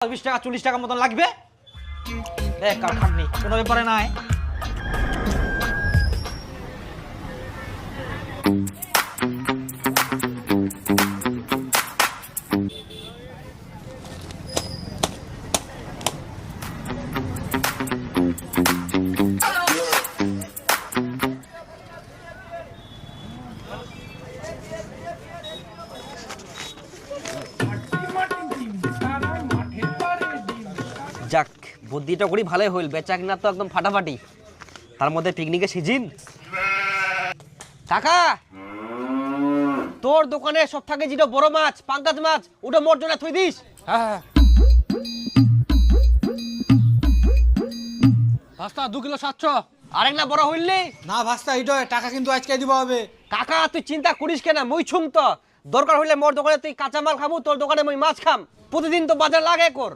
20 টাকা 40 টাকা মতন লাগবে। দেখ কার খাটনি কোনো ব্যাপারে নাই। যাক বুদ্ধিটা করি ভালোই হইল, বেচা কিনা তো একদম ফাটাফাটি, তার মধ্যে পিকনিকের সিজন। কাকা তোর দোকানে সব থাকে যেটা বড় মাছ পাঙ্গাস মাছ ওটা মোর জন্য থুই দিস। হ্যাঁ ভাস্তা 2 কিলো 700। আরেক না বড় হইলি না ভাস্তা এটা টাকা কিন্তু আজকে দিব হবে। কাকা তুই চিন্তা করিস কেন, মুই ছুম তো, দরকার হইলে মোর দোকানে তুই কাঁচা মাল খাবো, তোর দোকানে মুই মাছ খাম, প্রতিদিন তো বাজার লাগে কর।